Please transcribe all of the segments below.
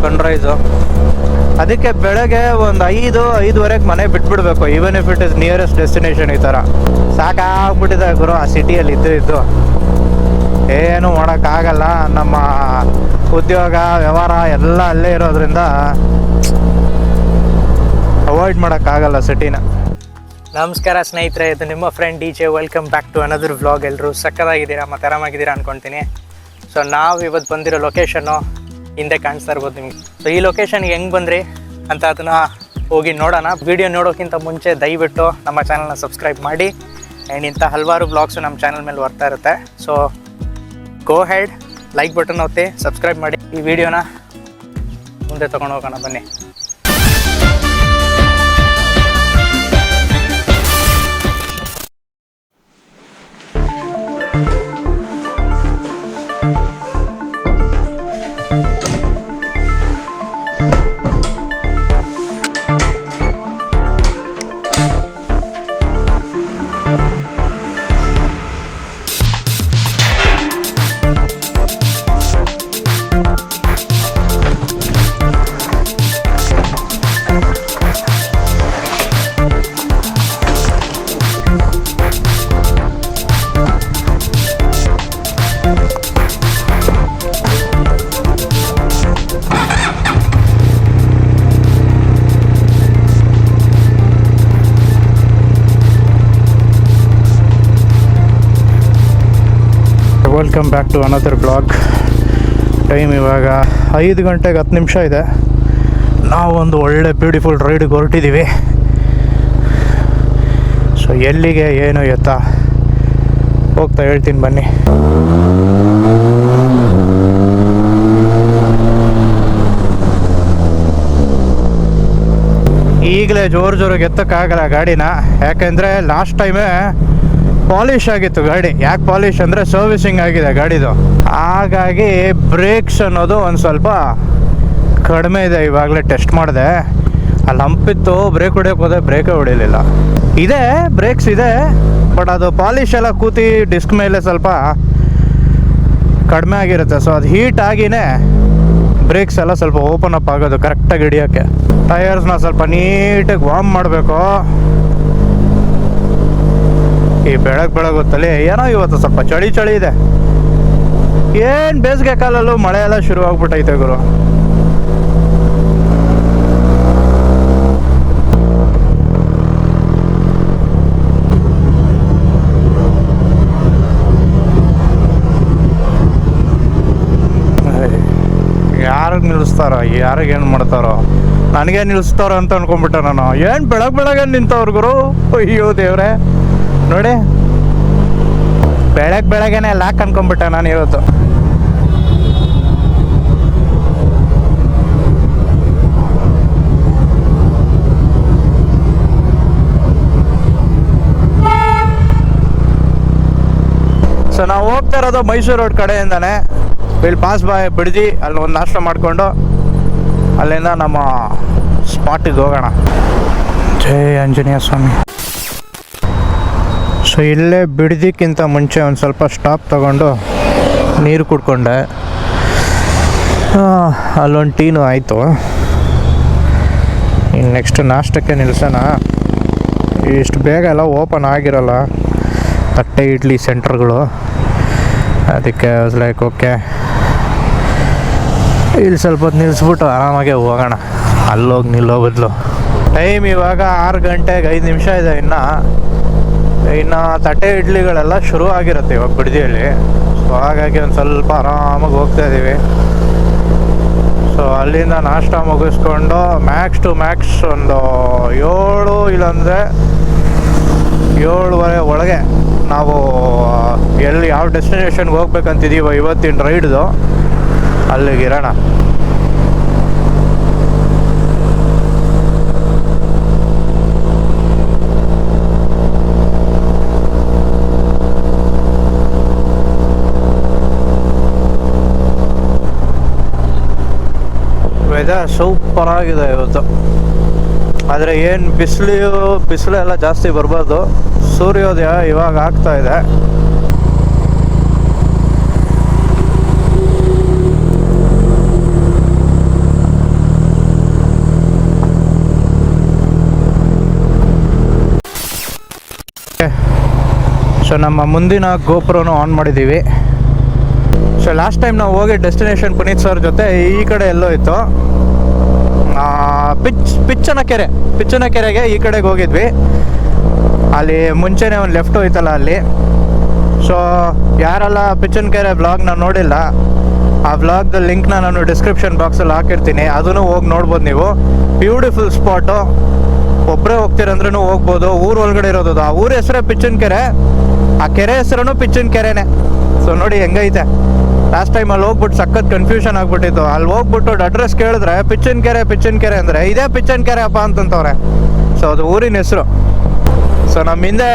Sunrise. ಅದಕ್ಕೆ ಬೆಳಗ್ಗೆ ಒಂದು 5-5:30 ಮನೆ ಬಿಟ್ಬಿಡ್ಬೇಕು, even if it is nearest destination. ಈ ಥರ ಸಾಕಾಗ್ಬಿಟ್ಟಿದೆ ಗುರು ಆ ಸಿಟಿಯಲ್ಲಿ ಇದ್ದು. ಏನು ಮಾಡೋಕ್ಕಾಗಲ್ಲ, ನಮ್ಮ ಉದ್ಯೋಗ ವ್ಯವಹಾರ ಎಲ್ಲ ಅಲ್ಲೇ ಇರೋದ್ರಿಂದ ಅವಾಯ್ಡ್ ಮಾಡೋಕ್ಕಾಗಲ್ಲ ಸಿಟಿನ. ನಮಸ್ಕಾರ ಸ್ನೇಹಿತರೆ, ಇದು ನಿಮ್ಮ friend DJ. Welcome back to another vlog. ಎಲ್ಲರೂ ಸಕ್ಕತ್ತಾಗಿದ್ದೀರಾ ಮತ್ತು ಆರಾಮಾಗಿದ್ದೀರಾ ಅಂದ್ಕೊತೀನಿ. ಸೊ ನಾವು ಇವತ್ತು ಬಂದಿರೋ ಲೊಕೇಶನ್ನು ಹಿಂದೆ ಕಾಣಿಸ್ತಾ ಇರ್ಬೋದು ನಿಮ್ಗೆ. ಸೊ ಈ ಲೊಕೇಶನ್ಗೆ ಹೆಂಗೆ ಬಂದ್ರಿ ಅಂತ ಅದನ್ನು ಹೋಗಿ ನೋಡೋಣ. ವಿಡಿಯೋ ನೋಡೋಕ್ಕಿಂತ ಮುಂಚೆ ದಯವಿಟ್ಟು ನಮ್ಮ ಚಾನಲ್ನ ಸಬ್ಸ್ಕ್ರೈಬ್ ಮಾಡಿ. ಆ್ಯಂಡ್ ಇಂಥ ಹಲವಾರು ಬ್ಲಾಗ್ಸು ನಮ್ಮ ಚಾನಲ್ ಮೇಲೆ ಬರ್ತಾ ಇರುತ್ತೆ. So go ahead, like button ಒತ್ತಿ ಸಬ್ಸ್ಕ್ರೈಬ್ ಮಾಡಿ. ಈ ವಿಡಿಯೋನ ಮುಂದೆ ತೊಗೊಂಡು ಹೋಗೋಣ ಬನ್ನಿ. Welcome back to another vlog. Time ಇವಾಗ 5 ಗಂಟೆಗೆ 10 ನಿಮಿಷ ಇದೆ. ನಾವು ಒಂದು ಒಳ್ಳೆ ಬ್ಯೂಟಿಫುಲ್ ರೈಡ್ಗೆ ಹೊರಟಿದ್ದೀವಿ. ಸೊ ಎಲ್ಲಿಗೆ ಏನು ಎತ್ತ ಹೋಗ್ತಾ ಹೇಳ್ತೀನಿ ಬನ್ನಿ. ಈಗಲೇ ಜೋರಾಗಿ ಎತ್ತಕ್ಕಾಗಲ್ಲ ಗಾಡಿನ, ಯಾಕೆಂದರೆ ಲಾಸ್ಟ್ ಟೈಮೇ ಪಾಲಿಷ್ ಆಗಿತ್ತು ಗಾಡಿ. ಯಾಕೆ ಪಾಲಿಷ್ ಅಂದರೆ ಸರ್ವಿಸಿಂಗ್ ಆಗಿದೆ ಗಾಡಿದು, ಹಾಗಾಗಿ ಬ್ರೇಕ್ಸ್ ಅನ್ನೋದು ಒಂದು ಸ್ವಲ್ಪ ಕಡಿಮೆ ಇದೆ. ಇವಾಗಲೇ ಟೆಸ್ಟ್ ಮಾಡಿದೆ, ಅಲ್ಲಿ ಹಂಪಿತ್ತು, ಬ್ರೇಕ್ ಹೊಡಿಯೋಕೆ ಹೋದೆ, ಬ್ರೇಕೇ ಹೊಡಿಲಿಲ್ಲ. ಇದೆ ಬ್ರೇಕ್ಸ್ ಇದೆ, ಬಟ್ ಅದು ಪಾಲಿಷ್ ಎಲ್ಲ ಕೂತಿ ಡಿಸ್ಕ್ ಮೇಲೆ ಸ್ವಲ್ಪ ಕಡಿಮೆ ಆಗಿರುತ್ತೆ. ಸೊ ಅದು ಹೀಟ್ ಆಗಿನೇ ಬ್ರೇಕ್ಸ್ ಎಲ್ಲ ಸ್ವಲ್ಪ ಓಪನ್ ಅಪ್ ಆಗೋದು ಕರೆಕ್ಟಾಗಿ ಹಿಡಿಯೋಕ್ಕೆ. ಟಯರ್ಸ್ನ ಸ್ವಲ್ಪ ನೀಟಾಗಿ ವಾರ್ಮ್ ಮಾಡಬೇಕು. ಈ ಬೆಳಗೊತ್ತಲ್ಲಿ ಏನೋ ಇವತ್ತು ಸ್ವಲ್ಪ ಚಳಿ ಇದೆ. ಏನು ಬೇಸಿಗೆ ಕಾಲಲ್ಲೂ ಮಳೆ ಎಲ್ಲ ಶುರುವಾಗ್ಬಿಟ್ಟೈತೆ ಗುರು. ಯಾರಿಗೆ ನಿಲ್ಲಿಸ್ತಾರೋ, ಯಾರಿಗೇನು ಮಾಡ್ತಾರೋ, ನನಗೆ ನಿಲ್ಲಿಸ್ತಾರೋ ಅಂತ ಅನ್ಕೊಂಡ್ಬಿಟ್ಟೆ ನಾನು. ಏನು ಬೆಳಗ್ಗೆ ನಿಂತವ್ರು ಗುರು, ಅಯ್ಯೋ ದೇವ್ರೆ. ನೋಡಿ ಬೆಳಗ್ಗೆನೆ ಲಾಕ್ ಅನ್ಕೊಂಡ್ಬಿಟ್ಟೆ ನಾನು ಇವತ್ತು. ಸೊ ನಾವು ಹೋಗ್ತಾ ಇರೋದು ಮೈಸೂರು ರೋಡ್ ಕಡೆಯಿಂದಾನೆ. ಇಲ್ಲಿ ಪಾಸ್ ಬಾಯ್ ಬಿಡ್ದಿ, ಅಲ್ಲಿ ಒಂದು ನಾಷ್ಟ ಮಾಡಿಕೊಂಡು ಅಲ್ಲಿಂದ ನಮ್ಮ ಸ್ಪಾಟಿಗೆ ಹೋಗೋಣ. ಜೈ ಆಂಜನೇಯ ಸ್ವಾಮಿ. ಸೊ ಇಲ್ಲೇ ಬಿಡ್ದಿಕ್ಕಿಂತ ಮುಂಚೆ ಒಂದು ಸ್ವಲ್ಪ ಸ್ಟಾಪ್ ತಗೊಂಡು ನೀರು ಕುಡ್ಕೊಂಡೆ. ಅಲ್ಲೊಂದು ಟೀನು ಆಯಿತು. ಇನ್ನು ನೆಕ್ಸ್ಟ್ ನಾಷ್ಟಕ್ಕೆ ನಿಲ್ಸೋಣ. ಇಷ್ಟು ಬೇಗ ಎಲ್ಲ ಓಪನ್ ಆಗಿರೋಲ್ಲ ತಟ್ಟೆ ಇಡ್ಲಿ ಸೆಂಟ್ರ್ಗಳು, ಅದಕ್ಕೆ ಲೈಕ್ ಓಕೆ ಇಲ್ಲಿ ಸ್ವಲ್ಪ ಹೊತ್ತು ನಿಲ್ಲಿಸ್ಬಿಟ್ಟು ಆರಾಮಾಗೆ ಹೋಗೋಣ. ಅಲ್ಲೋಗಿ ನಿಲ್ಲೋ ಬದಲು. ಟೈಮ್ ಇವಾಗ 6 ಗಂಟೆಗೆ 5 ನಿಮಿಷ ಇದೆ. ಇನ್ನು ತಟ್ಟೆ ಇಡ್ಲಿಗಳೆಲ್ಲ ಶುರು ಆಗಿರುತ್ತೆ ಇವಾಗ ಬಿಡ್ದಿಯಲ್ಲಿ. ಸೊ ಹಾಗಾಗಿ ಒಂದು ಸ್ವಲ್ಪ ಆರಾಮಾಗಿ ಹೋಗ್ತಾ ಇದ್ದೀವಿ. ಸೊ ಅಲ್ಲಿಂದ ನಾಷ್ಟ ಮುಗಿಸ್ಕೊಂಡು ಮ್ಯಾಕ್ಸ್ ಟು ಮ್ಯಾಕ್ಸ್ ಒಂದು 7 ಇಲ್ಲಾಂದರೆ 7:30 ಒಳಗೆ ನಾವು ಎಲ್ಲಿ ಯಾವ ಡೆಸ್ಟಿನೇಷನ್ಗೆ ಹೋಗ್ಬೇಕಂತಿದ್ದೀವೋ ಇವತ್ತಿನ ರೈಡ್ದು ಅಲ್ಲಿಗಿರೋಣ. ವೆದರ್ ಸೂಪರ್ ಆಗಿದೆ ಇವತ್ತು. ಆದರೆ ಏನು ಬಿಸಿಲು ಎಲ್ಲ ಜಾಸ್ತಿ ಬರ್ಬಾರ್ದು. ಸೂರ್ಯೋದಯ ಇವಾಗ ಆಗ್ತಾ ಇದೆ. ಓಕೆ. ಸೊ ನಮ್ಮ ಮುಂದಿನ ಗೋಪುರನೂ ಆನ್ ಮಾಡಿದ್ದೀವಿ. ಸೊ ಲಾಸ್ಟ್ ಟೈಮ್ ನಾವು ಹೋಗಿ ಡೆಸ್ಟಿನೇಷನ್ ಪುನೀತ್ ಸರ್ ಜೊತೆ ಈ ಕಡೆ ಎಲ್ಲೋ ಇತ್ತು, ಪಿಚ್ಚನ ಕೆರೆಗೆ ಈ ಕಡೆಗೆ ಹೋಗಿದ್ವಿ. ಅಲ್ಲಿ ಮುಂಚೆನೇ ಒಂದು ಲೆಫ್ಟ್ ಹೋಯ್ತಲ್ಲ ಅಲ್ಲಿ. ಸೊ ಯಾರೆಲ್ಲ ಪಿಚ್ಚನ ಕೆರೆ ಬ್ಲಾಗ್ನ ನೋಡಿಲ್ಲ, ಆ ಬ್ಲಾಗ್ದ ಲಿಂಕ್ನ ನಾನು ಡಿಸ್ಕ್ರಿಪ್ಷನ್ ಬಾಕ್ಸಲ್ಲಿ ಹಾಕಿರ್ತೀನಿ, ಅದನ್ನು ಹೋಗಿ ನೋಡ್ಬೋದು ನೀವು. ಬ್ಯೂಟಿಫುಲ್ ಸ್ಪಾಟು, ಒಬ್ಬರೇ ಹೋಗ್ತೀರಂದ್ರೂ ಹೋಗ್ಬೋದು. ಊರು ಒಳಗಡೆ ಇರೋದು, ಆ ಊರ ಹೆಸರೇ ಪಿಚ್ಚನ ಕೆರೆ, ಆ ಕೆರೆ ಹೆಸರು ಪಿಚ್ಚನ ಕೆರೆನೇ. ಸೊ ನೋಡಿ ಹೆಂಗೈತೆ. ಲಾಸ್ಟ್ ಟೈಮ್ ಅಲ್ಲಿ ಹೋಗ್ಬಿಟ್ಟು ಸಖತ್ ಕನ್ಫ್ಯೂಷನ್ ಆಗ್ಬಿಟ್ಟಿತ್ತು. ಅಲ್ಲಿ ಹೋಗ್ಬಿಟ್ಟು ಅಡ್ರೆಸ್ ಕೇಳಿದ್ರೆ ಪಿಚ್ಚನ ಕೆರೆ ಅಂದರೆ ಇದೇ ಪಿಚ್ಚನ ಕೆರೆ ಅಪ್ಪ ಅಂತಂತವ್ರೆ. ಸೊ ಅದು ಊರಿನ ಹೆಸರು. ಸೊ ನಮ್ಮ ಹಿಂದೆ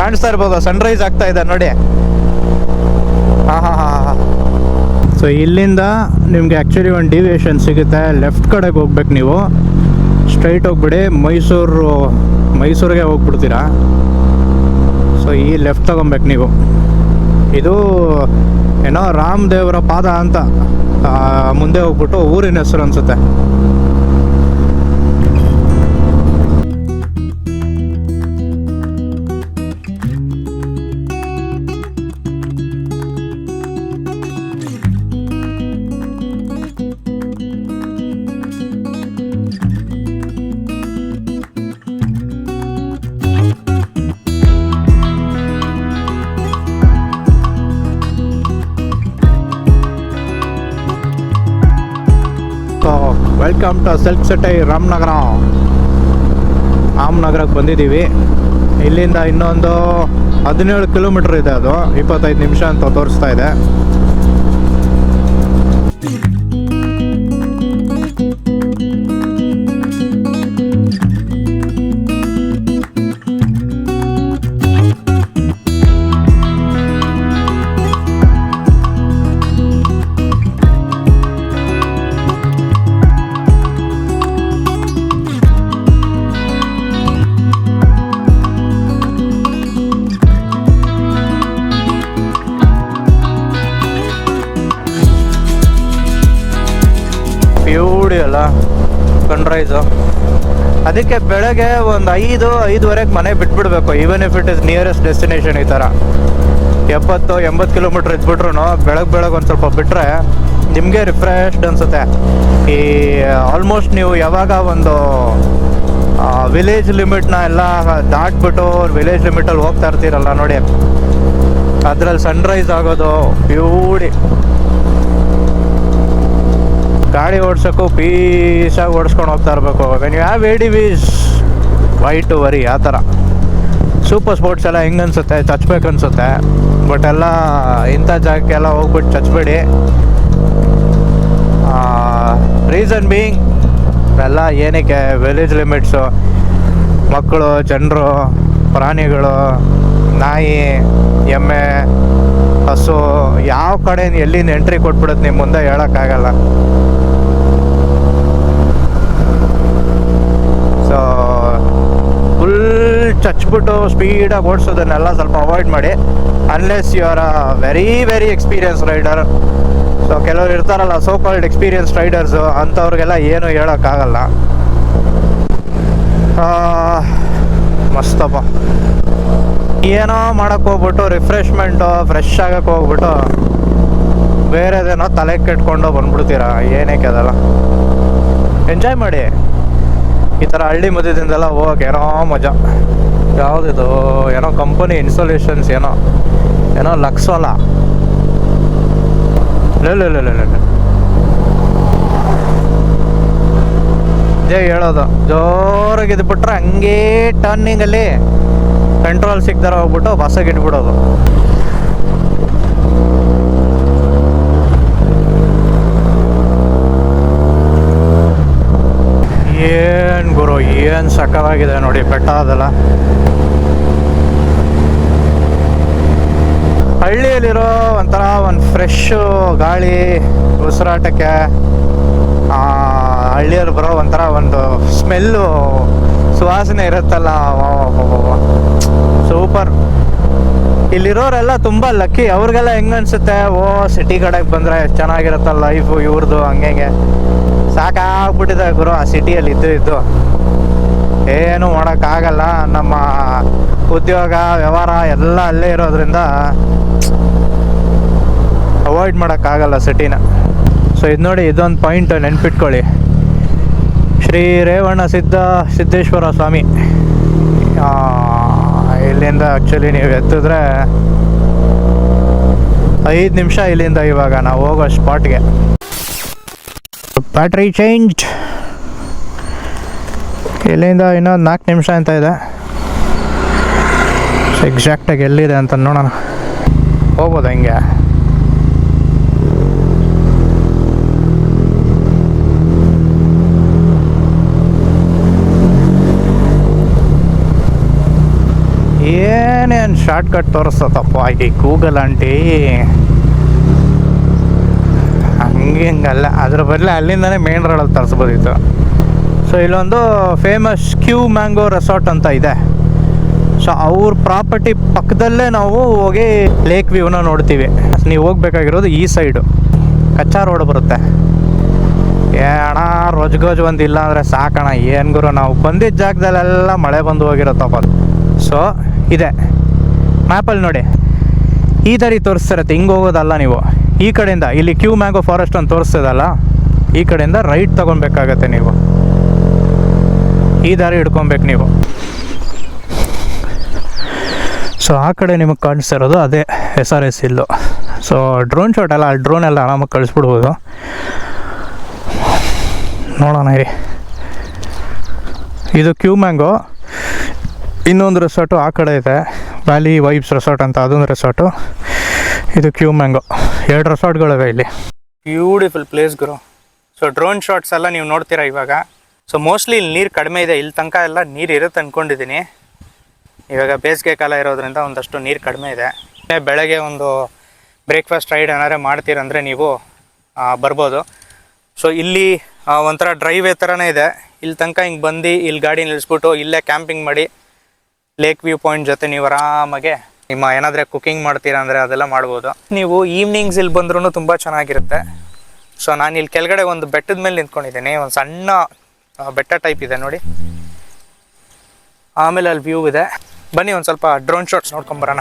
ಕಾಣಿಸ್ತಾ ಇರ್ಬೋದು, ಸನ್ರೈಸ್ ಆಗ್ತಾ ಇದೆ ನೋಡಿ. ಹಾಂ. ಸೊ ಇಲ್ಲಿಂದ ನಿಮಗೆ ಆ್ಯಕ್ಚುಲಿ ಒಂದು ಡಿವಿಯೇಷನ್ ಸಿಗುತ್ತೆ. ಲೆಫ್ಟ್ ಕಡೆಗೆ ಹೋಗ್ಬೇಕು ನೀವು, ಸ್ಟ್ರೈಟ್ ಹೋಗ್ಬಿಡಿ, ಮೈಸೂರಿಗೆ ಹೋಗ್ಬಿಡ್ತೀರಾ. ಸೊ ಈ ಲೆಫ್ಟ್ ತಗೊಬೇಕು ನೀವು. ಇದು ಏನೋ ರಾಮ್ ದೇವರ ಪಾದ ಅಂತ ಮುಂದೆ ಹೋಗ್ಬಿಟ್ಟು ಊರಿನ ಹೆಸರು ಅನಿಸುತ್ತೆ. ವೆಲ್ಕಮ್ ಟು ಸಿಲ್ಕ್ ಸಿಟಿ ರಾಮನಗರಕ್ಕೆ ಬಂದಿದ್ದೀವಿ. ಇಲ್ಲಿಂದ ಇನ್ನೊಂದು 17 ಕಿಲೋಮೀಟ್ರ್ ಇದೆ, ಅದು 25 ನಿಮಿಷ ಅಂತ ತೋರಿಸ್ತಾ ಇದೆ. ಬ್ಯೂಟಿ ಅಲ್ಲ ಸನ್ರೈಸು. ಅದಕ್ಕೆ ಬೆಳಗ್ಗೆ ಒಂದು 5-5:30 ಮನೆ ಬಿಟ್ಬಿಡ್ಬೇಕು, even if it is nearest destination. ಈ ಥರ 70-80 ಕಿಲೋಮೀಟ್ರ್ ಇದ್ಬಿಟ್ರು ಬೆಳಗ್ಗೆ ಒಂದು ಸ್ವಲ್ಪ ಬಿಟ್ಟರೆ ನಿಮಗೆ ರಿಫ್ರೆಶ್ಡ್ ಅನಿಸುತ್ತೆ. ಈ ಆಲ್ಮೋಸ್ಟ್ ನೀವು ಯಾವಾಗ ಒಂದು ವಿಲೇಜ್ ಲಿಮಿಟ್ನ ಎಲ್ಲ ದಾಟ್ಬಿಟ್ಟು ವಿಲೇಜ್ ಲಿಮಿಟಲ್ಲಿ ಹೋಗ್ತಾ ಇರ್ತೀರಲ್ಲ ನೋಡಿ, ಅದರಲ್ಲಿ ಸನ್ರೈಸ್ ಆಗೋದು ಬ್ಯೂಟಿ. ಗಾಡಿ ಓಡಿಸೋಕ್ಕೂ ಪೀಸಾಗಿ ಓಡಿಸ್ಕೊಂಡು ಹೋಗ್ತಾ ಇರಬೇಕು. When you have ADVs why to worry, ಆ ಥರ. ಸೂಪರ್ ಸ್ಪೋರ್ಟ್ಸ್ ಎಲ್ಲ ಹೆಂಗೆ ಅನಿಸುತ್ತೆ, ಚಚ್ಬೇಕು ಅನಿಸುತ್ತೆ. ಬಟ್ ಎಲ್ಲ ಇಂಥ ಜಾಗಕ್ಕೆಲ್ಲ ಹೋಗ್ಬಿಟ್ಟು ಚಚ್ಬೇಡಿ. ರೀಸನ್ ಬೀಯಿಂಗ್ ಎಲ್ಲ ಏನಕ್ಕೆ, ವಿಲೇಜ್ ಲಿಮಿಟ್ಸು, ಮಕ್ಕಳು, ಜನರು, ಪ್ರಾಣಿಗಳು, ನಾಯಿ, ಎಮ್ಮೆ, ಹಸು, ಯಾವ ಕಡೆ ಎಲ್ಲಿಂದ ಎಂಟ್ರಿ ಕೊಟ್ಬಿಡುತ್ತೆ ನಿಮ್ಮ ಮುಂದೆ ಹೇಳೋಕ್ಕಾಗಲ್ಲ. ಸೊ ಫುಲ್ ಚಚ್ಬಿಟ್ಟು ಸ್ಪೀಡಾಗಿ ಓಡಿಸೋದನ್ನೆಲ್ಲ ಸ್ವಲ್ಪ ಅವಾಯ್ಡ್ ಮಾಡಿ, unless you are a very experience rider. So ಕೆಲವರು ಇರ್ತಾರಲ್ಲ ಸೋ ಕಾಲ್ಡ್ ಎಕ್ಸ್ಪೀರಿಯನ್ಸ್ ರೈಡರ್ಸು, ಅಂಥವ್ರಿಗೆಲ್ಲ ಏನು ಹೇಳೋಕ್ಕಾಗಲ್ಲ. ಮಸ್ತಪ್ಪ. ಏನೋ ಮಾಡೋಕ್ಕೆ ಹೋಗ್ಬಿಟ್ಟು ರಿಫ್ರೆಶ್ಮೆಂಟು, ಫ್ರೆಶ್ ಆಗಕ್ಕೆ ಹೋಗ್ಬಿಟ್ಟು ಬೇರೆದೇನೋ ತಲೆ ಕೆಟ್ಕೊಂಡು ಬಂದ್ಬಿಡ್ತೀರಾ. ಏನಕ್ಕೆ ಅದಲ್ಲ, ಎಂಜಾಯ್ ಮಾಡಿ. ಈ ಥರ ಹಳ್ಳಿ ಮಧ್ಯದಿಂದೆಲ್ಲ ಹೋಗಕ್ಕೆ ಏನೋ ಮಜಾ. ಯಾವುದಿದು ಏನೋ ಕಂಪನಿ ಇನ್ಸ್ಟಾಲೇಷನ್ಸ್, ಏನೋ ಲಕ್ಸೋಲ. ಇದೇ ಹೇಳೋದು, ಜೋರಾಗಿ ಇದ್ಬಿಟ್ರೆ ಹಂಗೇ ಟರ್ನಿಂಗಲ್ಲಿ ಕಂಟ್ರೋಲ್ ಸಿಗ್ದಾರ ಹೋಗ್ಬಿಟ್ಟು ಬಸ್ಸಾಗಿ ಇಟ್ಬಿಡೋದು. ಏನು ಗುರು, ಏನು ಸಕ್ಕತ್ತಾಗಿದೆ ನೋಡಿ ಬೆಟ್ಟ ಅದೆಲ್ಲ. ಹಳ್ಳಿಯಲ್ಲಿರೋ ಒಂಥರ ಒಂದು ಫ್ರೆಶ್ ಗಾಳಿ, ಉಸಿರಾಟಕ್ಕೆ. ಹಳ್ಳಿಯಲ್ಲಿ ಬರೋ ಒಂಥರ ಒಂದು ಸ್ಮೆಲ್ಲು, ಸುವಾಸನೆ ಇರುತ್ತಲ್ಲ, ಸೂಪರ್. ಇಲ್ಲಿರೋರೆಲ್ಲ ತುಂಬ ಲಕ್ಕಿ. ಅವ್ರಿಗೆಲ್ಲ ಹೆಂಗೆ ಅನಿಸುತ್ತೆ, ಸಿಟಿ ಕಡೆಗೆ ಬಂದರೆ ಎಷ್ಟು ಚೆನ್ನಾಗಿರುತ್ತಲ್ಲ ಲೈಫು ಇವ್ರದ್ದು, ಹಂಗೆ ಸಾಕಾಗ್ಬಿಟ್ಟಿದೆ ಗುರು ಆ ಸಿಟಿಯಲ್ಲಿ ಇದ್ದು. ಏನು ಮಾಡೋಕ್ಕಾಗಲ್ಲ. ನಮ್ಮ ಉದ್ಯೋಗ ವ್ಯವಹಾರ ಎಲ್ಲ ಅಲ್ಲೇ ಇರೋದ್ರಿಂದ ಅವಾಯ್ಡ್ ಮಾಡೋಕ್ಕಾಗಲ್ಲ ಸಿಟಿನ. ಸೊ ಇದು ನೋಡಿ, ಇದೊಂದು ಪಾಯಿಂಟ್ ನೆನ್ಪಿಟ್ಕೊಳ್ಳಿ. ಶ್ರೀ ರೇವಣ ಸಿದ್ದೇಶ್ವರ ಸ್ವಾಮಿ. ಇಲ್ಲಿಂದ ಆ್ಯಕ್ಚುಲಿ ನೀವು ಎತ್ತಿದ್ರೆ 5 ನಿಮಿಷ ಇಲ್ಲಿಂದ ಇವಾಗ ನಾವು ಹೋಗೋ ಸ್ಪಾಟ್ಗೆ. Battery change. ಇಲ್ಲಿಂದ ಇನ್ನೊಂದು 4 ನಿಮಿಷ ಅಂತ ಇದೆ. ಸೊ ಎಕ್ಸಾಕ್ಟಾಗಿ ಎಲ್ಲಿದೆ ಅಂತ ನೋಡೋಣ. ಹೋಗ್ಬೋದು ಹಿಂಗೆ. ಏನೇನು ಶಾರ್ಟ್ಕಟ್ ತೋರಿಸ್ತಪ್ಪ ಈ ಗೂಗಲ್ ಆಂಟಿ. ಹಿಂಗಲ್ಲ, ಅದ್ರ ಬದಲು ಅಲ್ಲಿಂದನೇ ಮೇನ್ ರೋಡಲ್ಲಿ ತರಿಸ್ಬೋದಿತ್ತು. ಸೊ ಇಲ್ಲೊಂದು ಫೇಮಸ್ ಕ್ಯೂ ಮ್ಯಾಂಗೋ ರೆಸಾರ್ಟ್ ಅಂತ ಇದೆ. ಸೊ ಅವ್ರ ಪ್ರಾಪರ್ಟಿ ಪಕ್ಕದಲ್ಲೇ ನಾವು ಹೋಗಿ ಲೇಕ್ ವ್ಯೂನ ನೋಡ್ತೀವಿ. ನೀವು ಹೋಗ್ಬೇಕಾಗಿರೋದು ಈ ಸೈಡು ಕಚ್ಚಾ ರೋಡ್ ಬರುತ್ತೆ. ಅಣ್ಣ ರೋಜ್ಗೋಜ್ ಒಂದು ಇಲ್ಲ ಅಂದರೆ ಸಾಕಣ. ಏನು ಗುರು, ನಾವು ಬಂದಿದ್ದ ಜಾಗದಲ್ಲೆಲ್ಲ ಮಳೆ ಬಂದು ಹೋಗಿರುತ್ತಪ್ಪ. ಸೊ ಇದೆ ಮ್ಯಾಪಲ್ಲಿ ನೋಡಿ, ಈ ದಾರಿ ತೋರಿಸ್ತಿರತ್ತೆ. ಹಿಂಗೆ ಹೋಗೋದಲ್ಲ ನೀವು. ಈ ಕಡೆಯಿಂದ ಇಲ್ಲಿ ಕ್ಯೂ ಮ್ಯಾಂಗೋ ಫಾರೆಸ್ಟ್ ಅಂತ ತೋರಿಸ್ತದಲ್ಲ, ಈ ಕಡೆಯಿಂದ ರೈಟ್ ತೊಗೊಬೇಕಾಗತ್ತೆ ನೀವು. ಈ ದಾರಿ ಹಿಡ್ಕೊಬೇಕು ನೀವು. ಸೊ ಆ ಕಡೆ ನಿಮಗೆ ಕಾಣಿಸ್ತಿರೋದು ಅದೇ SRS ಇಲ್ಲು. ಸೊ ಡ್ರೋನ್ ಶಾಟ್ ಎಲ್ಲ, ಅಲ್ಲಿ ಡ್ರೋನ್ ಎಲ್ಲ ಆರಾಮಾಗಿ ಕಳಿಸ್ಬಿಡ್ಬೋದು. ನೋಡೋಣ ಇರಿ. ಇದು ಕ್ಯೂ ಮ್ಯಾಂಗೋ. ಇನ್ನೊಂದು ರೆಸಾರ್ಟು ಆ ಕಡೆ ಇದೆ, ವ್ಯಾಲಿ ವೈಬ್ಸ್ ರೆಸಾರ್ಟ್ ಅಂತ, ಅದೊಂದು ರೆಸಾರ್ಟು. ಇದು ಕ್ಯೂ ಮ್ಯಾಂಗೋ. 2 ರೆಸಾರ್ಟ್ಗಳಿವೆ ಇಲ್ಲಿ. ಬ್ಯೂಟಿಫುಲ್ ಪ್ಲೇಸ್ ಗುರು. ಸೊ ಡ್ರೋನ್ ಶಾಟ್ಸ್ ಎಲ್ಲ ನೀವು ನೋಡ್ತೀರಾ ಇವಾಗ. ಸೊ ಮೋಸ್ಟ್ಲಿ ಇಲ್ಲಿ ನೀರು ಕಡಿಮೆ ಇದೆ. ಇಲ್ಲಿ ತನಕ ಎಲ್ಲ ನೀರು ಇರುತ್ತೆ ಅಂದ್ಕೊಂಡಿದ್ದೀನಿ. ಇವಾಗ ಬೇಸಿಗೆ ಕಾಲ ಇರೋದ್ರಿಂದ ಒಂದಷ್ಟು ನೀರು ಕಡಿಮೆ ಇದೆ. ಬೆಳಗ್ಗೆ ಒಂದು ಬ್ರೇಕ್ಫಾಸ್ಟ್ ರೈಡ್ ಏನಾದ್ರೆ ಮಾಡ್ತೀರಂದರೆ ನೀವು ಬರ್ಬೋದು. ಸೊ ಇಲ್ಲಿ ಒಂಥರ ಡ್ರೈವೇ ಥರನೇ ಇದೆ. ಇಲ್ಲಿ ತನಕ ಹಿಂಗೆ ಬಂದು ಇಲ್ಲಿ ಗಾಡಿ ನಿಲ್ಲಿಸ್ಬಿಟ್ಟು ಇಲ್ಲೇ ಕ್ಯಾಂಪಿಂಗ್ ಮಾಡಿ ಲೇಕ್ ವ್ಯೂ ಪಾಯಿಂಟ್ ಜೊತೆ ನೀವು ಆರಾಮಾಗೆ ನಿಮ್ಮ ಏನಾದರೆ ಕುಕಿಂಗ್ ಮಾಡ್ತೀರಾ ಅಂದರೆ ಅದೆಲ್ಲ ಮಾಡ್ಬೋದು. ನೀವು ಈವ್ನಿಂಗ್ಸ್ ಇಲ್ಲಿ ಬಂದ್ರೂ ತುಂಬ ಚೆನ್ನಾಗಿರುತ್ತೆ. ಸೊ ನಾನು ಇಲ್ಲಿ ಕೆಳಗಡೆ ಒಂದು ಬೆಟ್ಟದ ಮೇಲೆ ನಿಂತ್ಕೊಂಡಿದ್ದೀನಿ. ಒಂದು ಸಣ್ಣ ಬೆಟ್ಟ ಟೈಪ್ ಇದೆ ನೋಡಿ. ಆಮೇಲೆ ಅಲ್ಲಿ ವ್ಯೂ ಇದೆ. ಬನ್ನಿ ಒಂದು ಸ್ವಲ್ಪ ಡ್ರೋನ್ ಶಾಟ್ಸ್ ನೋಡ್ಕೊಂಬರೋಣ.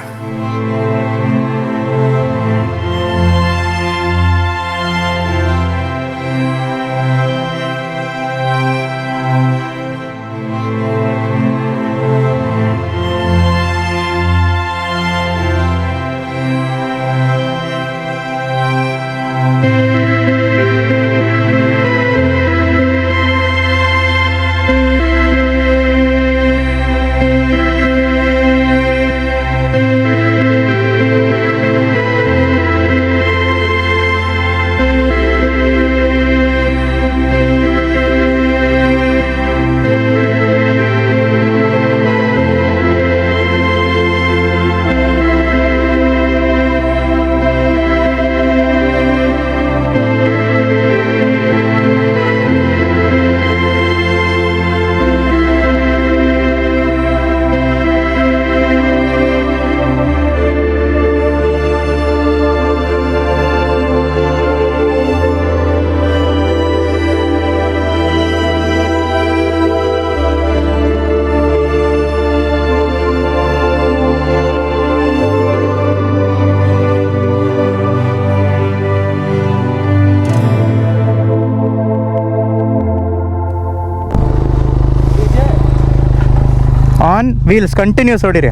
ಆನ್ ವೀಲ್ಸ್ ಕಂಟಿನ್ಯೂಸ್ ಹೊಡಿರಿ.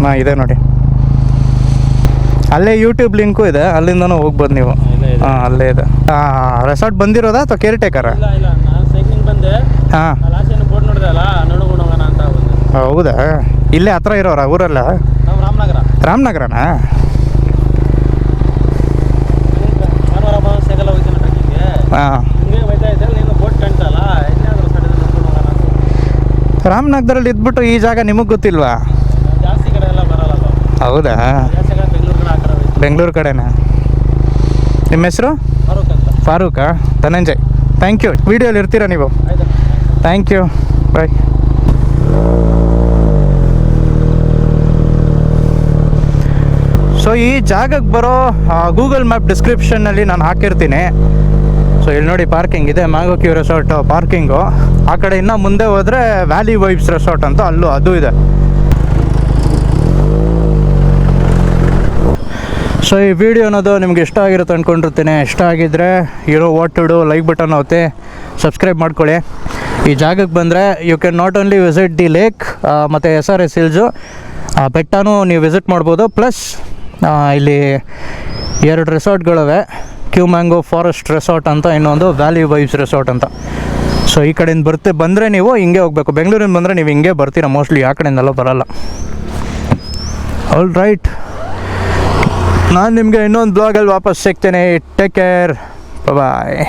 ಹಾಂ ಇದೆ ನೋಡಿ, ಅಲ್ಲೇ ಯೂಟ್ಯೂಬ್ ಲಿಂಕು ಇದೆ, ಅಲ್ಲಿಂದನೂ ಹೋಗ್ಬೋದು ನೀವು. ಹಾಂ ಅಲ್ಲೇ ಇದೆ. ರೆಸಾರ್ಟ್ ಬಂದಿರೋದಾ ಅಥವಾ ಕೇರ್ ಟೇಕರ? ಹಾಂ ಹೌದಾ, ಇಲ್ಲೇ ಹತ್ರ ಇರೋರಾ ಊರಲ್ಲ? ರಾಮನಗರನಾ? ಹಾಂ ರಾಮನಗರದಲ್ಲಿ ಇದ್ಬಿಟ್ಟು ಈ ಜಾಗ ನಿಮಗೆ ಗೊತ್ತಿಲ್ವಾ? ಹೌದಾ, ಬೆಂಗಳೂರು ಕಡೆನಾ? ನಿಮ್ಮ ಹೆಸರು? ಫಾರೂಕಾ? ಧನಂಜಯ್. Thank you. ವಿಡಿಯೋಲಿ ಇರ್ತೀರಾ ನೀವು? Thank you, bye. ಸೊ ಈ ಜಾಗಕ್ಕೆ ಬರೋ ಗೂಗಲ್ ಮ್ಯಾಪ್ ಡಿಸ್ಕ್ರಿಪ್ಷನ್ನಲ್ಲಿ ನಾನು ಹಾಕಿರ್ತೀನಿ. ಸೊ ಇಲ್ಲಿ ನೋಡಿ ಪಾರ್ಕಿಂಗ್ ಇದೆ, ಮ್ಯಾಂಗೋ ಕ್ಯೂ ರೆಸಾರ್ಟ್ ಪಾರ್ಕಿಂಗು. ಆ ಕಡೆ ಇನ್ನೂ ಮುಂದೆ ಹೋದರೆ ವ್ಯಾಲಿ ವೈಬ್ಸ್ ರೆಸಾರ್ಟ್ ಅಂತ ಅದು ಇದೆ. ಸೊ ಈ ವಿಡಿಯೋ ಅನ್ನೋದು ನಿಮ್ಗೆ ಇಷ್ಟ ಆಗಿರುತ್ತೆ ಅಂದ್ಕೊಂಡಿರ್ತೀನಿ. ಇಷ್ಟ ಆಗಿದ್ದರೆ what to do, like button ಒತ್ತಿ ಸಬ್ಸ್ಕ್ರೈಬ್ ಮಾಡ್ಕೊಳ್ಳಿ. ಈ ಜಾಗಕ್ಕೆ ಬಂದರೆ you can not only visit the lake ಮತ್ತು SRS ಹಿಲ್ಸು ಬೆಟ್ಟನೂ ನೀವು ವಿಸಿಟ್ ಮಾಡ್ಬೋದು. ಪ್ಲಸ್ ಇಲ್ಲಿ 2 ರೆಸಾರ್ಟ್ಗಳಿವೆ, ಕ್ಯೂ ಮ್ಯಾಂಗೋ ಫಾರೆಸ್ಟ್ ರೆಸಾರ್ಟ್ ಅಂತ, ಇನ್ನೊಂದು ವ್ಯಾಲಿ ವೈಬ್ಸ್ ರೆಸಾರ್ಟ್ ಅಂತ. ಸೊ ಈ ಕಡೆಯಿಂದ ಬಂದರೆ ನೀವು ಹಿಂಗೆ ಹೋಗಬೇಕು. ಬೆಂಗಳೂರಿಂದ ಬಂದರೆ ನೀವು ಹಿಂಗೆ ಬರ್ತೀರ ಮೋಸ್ಟ್ಲಿ, ಆ ಕಡೆಯಿಂದೆಲ್ಲ ಬರೋಲ್ಲ. ಆಲ್ ರೈಟ್, ನಾನು ನಿಮಗೆ ಇನ್ನೊಂದು ಬ್ಲಾಗಲ್ಲಿ ವಾಪಸ್ ಸಿಗ್ತೇನೆ. ಟೇಕ್ ಕೇರ್, ಬಾಯ್.